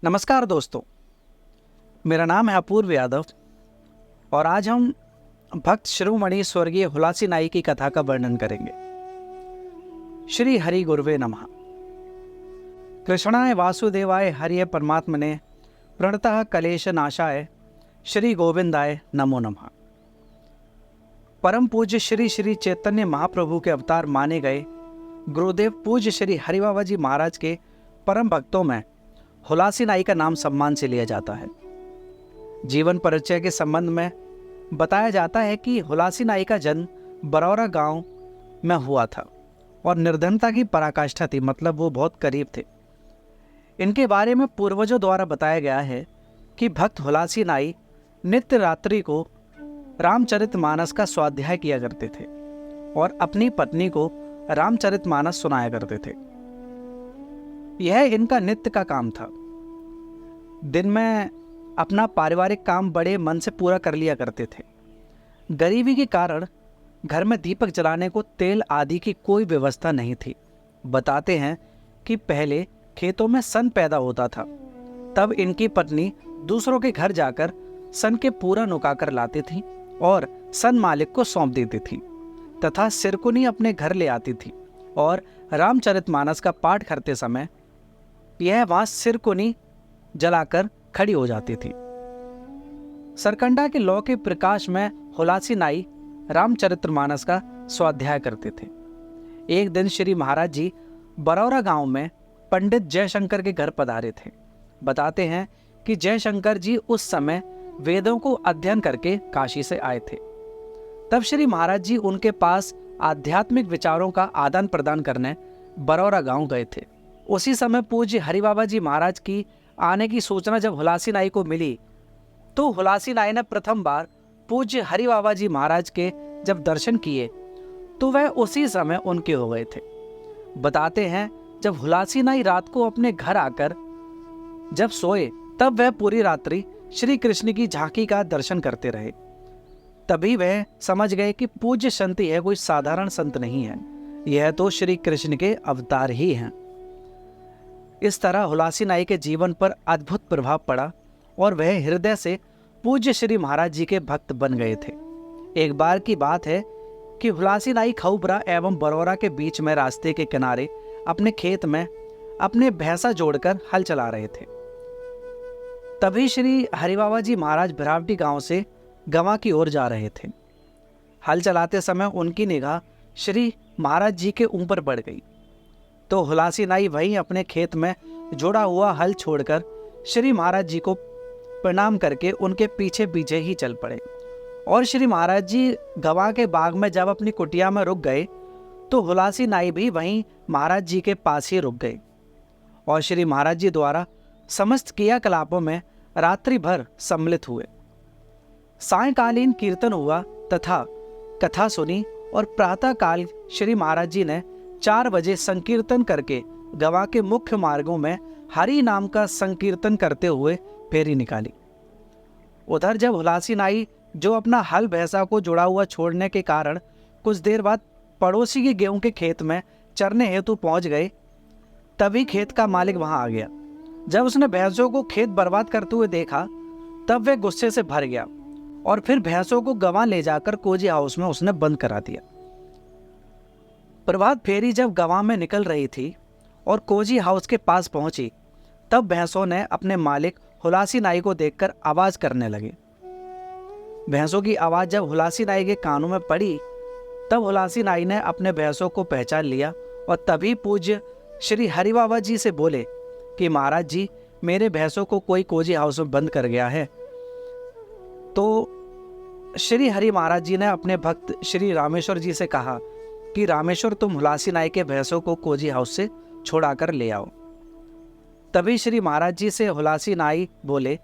नमस्कार दोस्तों, मेरा नाम है अपूर्व यादव और आज हम भक्त शिरोमणि स्वर्गीय हुलासी नाई की कथा का वर्णन करेंगे। श्री हरि गुरुवे नमः। कृष्णाय वासुदेवाय हरिये परमात्मने प्रणतः कलेश नाशाय श्री गोविंदाय नमो नमः। परम पूज्य श्री श्री चैतन्य महाप्रभु के अवतार माने गए गुरुदेव पूज्य श्री हरि बाबा जी महाराज के परम भक्तों में हुलासी नाई का नाम सम्मान से लिया जाता है। जीवन परिचय के संबंध में बताया जाता है कि हुलासी नाई का जन्म बरौरा गांव में हुआ था और निर्धनता की पराकाष्ठा थी, मतलब वो बहुत करीब थे। इनके बारे में पूर्वजों द्वारा बताया गया है कि भक्त हुलासी नाई नित्य रात्रि को रामचरितमानस का स्वाध्याय किया करते थे और अपनी पत्नी को रामचरितमानस सुनाया करते थे। यह इनका नित्य का काम था। दिन में अपना पारिवारिक काम बड़े मन से पूरा कर लिया करते थे। गरीबी के कारण घर में दीपक जलाने को तेल आदि की कोई व्यवस्था नहीं थी। बताते हैं कि पहले खेतों में सन पैदा होता था, तब इनकी पत्नी दूसरों के घर जाकर सन के पूरा नुकाकर लाती थी और सन मालिक को सौंप देती थी तथा सिरकुनी अपने घर ले आती थी और रामचरितमानस का पाठ करते समय यह वहां सिरकुनी जलाकर खड़ी हो जाती थी। सरकंडा के लौ के प्रकाश में हुलासी नाई रामचरितमानस का स्वाध्याय करते थे। एक दिन श्री महाराज जी बरौरा गांव में पंडित जयशंकर के घर पधारे थे। बताते हैं कि जयशंकर जी उस समय वेदों को अध्ययन करके काशी से आए थे। तब श्री महाराज जी उनके पास आध्यात्मिक विचारों का आदान प्रदान करने बरौरा गांव गए थे। उसी समय पूज्य हरि बाबा जी महाराज की आने की सूचना जब हुलासी नाई को मिली तो हुलासी नाई ने प्रथम बार पूज्य हरि बाबा जी महाराज के जब दर्शन किए तो वह उसी समय उनके हो गए थे। बताते हैं जब हुलासी नाई रात को अपने घर आकर जब सोए तब वह पूरी रात्रि श्री कृष्ण की झांकी का दर्शन करते रहे। तभी वह समझ गए कि पूज्य संत यह कोई साधारण संत नहीं है, यह तो श्री कृष्ण के अवतार ही हैं। इस तरह हुलासी नाई के जीवन पर अद्भुत प्रभाव पड़ा और वह हृदय से पूज्य श्री महाराज जी के भक्त बन गए थे। एक बार की बात है कि हुलासी नाई खऊबरा एवं बरौरा के बीच में रास्ते के किनारे अपने खेत में अपने भैंसा जोड़कर हल चला रहे थे। तभी श्री हरि बाबा जी महाराज बिरावटी गांव से गंवा की ओर जा रहे थे। हल चलाते समय उनकी निगाह श्री महाराज जी के ऊपर पड़ गई तो हुलासी नाई वहीं अपने खेत में जोड़ा हुआ हल छोड़कर श्री महाराज जी को प्रणाम करके उनके पीछे पीछे ही चल पड़े और श्री महाराज जी गंवा के बाग में जब अपनी कुटिया में रुक गए तो हुलासी नाई भी वहीं महाराज जी के पास ही रुक गए और श्री महाराज जी द्वारा समस्त क्रियाकलापों में रात्रि भर सम्मिलित हुए। सायंकालीन कीर्तन हुआ तथा कथा सुनी और प्रातः काल श्री महाराज जी ने 4 बजे संकीर्तन करके गंवा के मुख्य मार्गों में हरि नाम का संकीर्तन करते हुए फेरी निकाली। उधर जब हुलासी नाई जो अपना हल भैंसा को जुड़ा हुआ छोड़ने के कारण कुछ देर बाद पड़ोसी के गेहूं के खेत में चरने हेतु पहुंच गए, तभी खेत का मालिक वहां आ गया। जब उसने भैंसों को खेत बर्बाद करते हुए देखा तब वह गुस्से से भर गया और फिर भैंसों को गंवा ले जाकर कोजी हाउस में उसने बंद करा दिया। प्रभात फेरी जब गंवा में निकल रही थी और कोजी हाउस के पास पहुंची तब भैंसों ने अपने मालिक हुलासी नाई को देखकर आवाज करने लगे। भैंसों की आवाज जब हुलासी नाई के कानों में पड़ी तब हुलासी नाई ने अपने भैंसों को पहचान लिया और तभी पूज्य श्री हरि बाबा जी से बोले कि महाराज जी, मेरे भैंसों को कोई कोजी हाउस में बंद कर गया है। तो श्री हरि महाराज जी ने अपने भक्त श्री रामेश्वर जी से कहा कि रामेश्वर, तुम हुलासी नाई के भैंसों को कोजी हाउस से छोड़ा कर ले आओ। तभी श्री महाराज जी से हुलासी नाई बोले,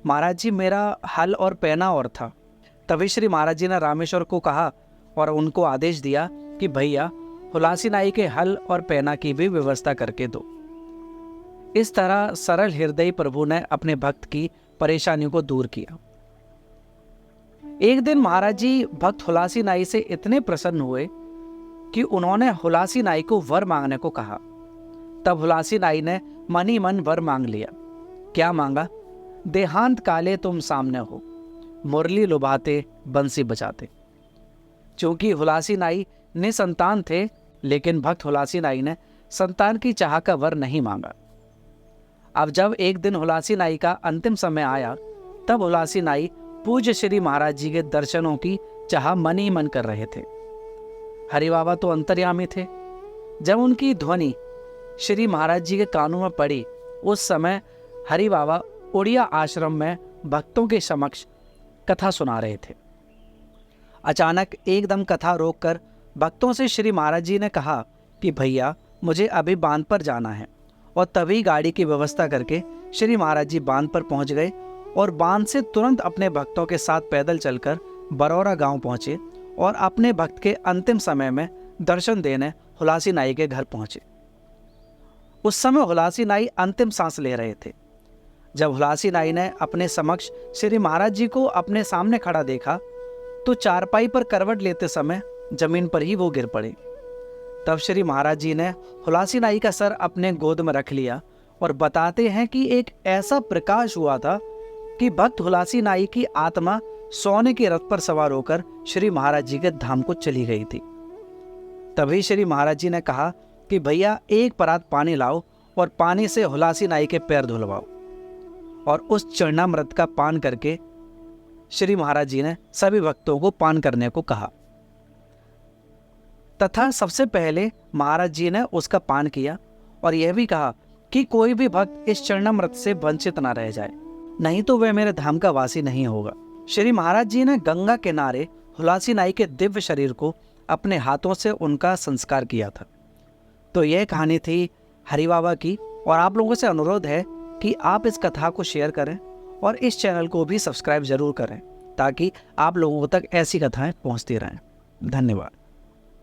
महाराज जी, मेरा हल और पैना और था। तभी श्री महाराज जी ने रामेश्वर को कहा और उनको आदेश दिया कि भैया, हुलासी नाई के हल और पैना की भी व्यवस्था करके दो। इस तरह सरल हृदय प्रभु ने अपने भक्त की परेशानियों को दूर किया। एक दिन महाराज जी भक्त हुलासी नाई से इतने प्रसन्न हुए कि उन्होंने हुलासी नाई को वर मांगने को कहा। तब हुलासी नाई ने मन ही मन वर मांग लिया। क्या मांगा? देहांत काले तुम सामने हो, मुरली लुभाते बंसी बजाते। चूंकि हुलासी नाई निसंतान थे, लेकिन भक्त हुलासी नाई ने संतान की चाह का वर नहीं मांगा। अब जब एक दिन हुलासी नाई का अंतिम समय आया, तब हुलासी नाई पूज्य श्री महाराज जी के दर्शनों की चाह मन ही मन कर रहे थे। हरि बाबा तो अंतर्यामी थे। जब उनकी ध्वनि श्री महाराज जी के कानों में पड़ी, उस समय हरि बाबा उड़िया आश्रम में भक्तों के समक्ष कथा सुना रहे थे। अचानक एकदम कथा रोककर भक्तों से श्री महाराज जी ने कहा कि भैया, मुझे अभी बांध पर जाना है। और तभी गाड़ी की व्यवस्था करके श्री महाराज जी बांध पर पहुंच गए और बांध से तुरंत अपने भक्तों के साथ पैदल चलकर बरौरा गांव पहुंचे और अपने भक्त के अंतिम समय में दर्शन देने हुलासी नाई के घर पहुंचे। उस समय हुलासी नाई अंतिम सांस ले रहे थे। जब हुलासी नाई ने अपने समक्ष श्री महाराज जी को अपने सामने खड़ा देखा, तो चारपाई पर करवट लेते समय जमीन पर ही वो गिर पड़े। तब श्री महाराज जी ने हुलासी नाई का सर अपने गोद में रख लिया और बताते हैं कि एक ऐसा प्रकाश हुआ था कि भक्त हुलासी नाई की आत्मा सोने के रथ पर सवार होकर श्री महाराज जी के धाम को चली गई थी। तभी श्री महाराज जी ने कहा कि भैया, एक परात पानी लाओ और पानी से हुलासी नाई के पैर धुलवाओ। और उस चरणामृत का पान करके श्री महाराज जी ने सभी भक्तों को पान करने को कहा तथा सबसे पहले महाराज जी ने उसका पान किया और यह भी कहा कि कोई भी भक्त इस चरणामृत से वंचित ना रह जाए, नहीं तो वह मेरे धाम का वासी नहीं होगा। श्री महाराज जी ने गंगा किनारे हुलासी नाई के दिव्य शरीर को अपने हाथों से उनका संस्कार किया था। तो यह कहानी थी हरि बाबा की, और आप लोगों से अनुरोध है कि आप इस कथा को शेयर करें और इस चैनल को भी सब्सक्राइब जरूर करें, ताकि आप लोगों तक ऐसी कथाएं पहुंचती रहें। धन्यवाद।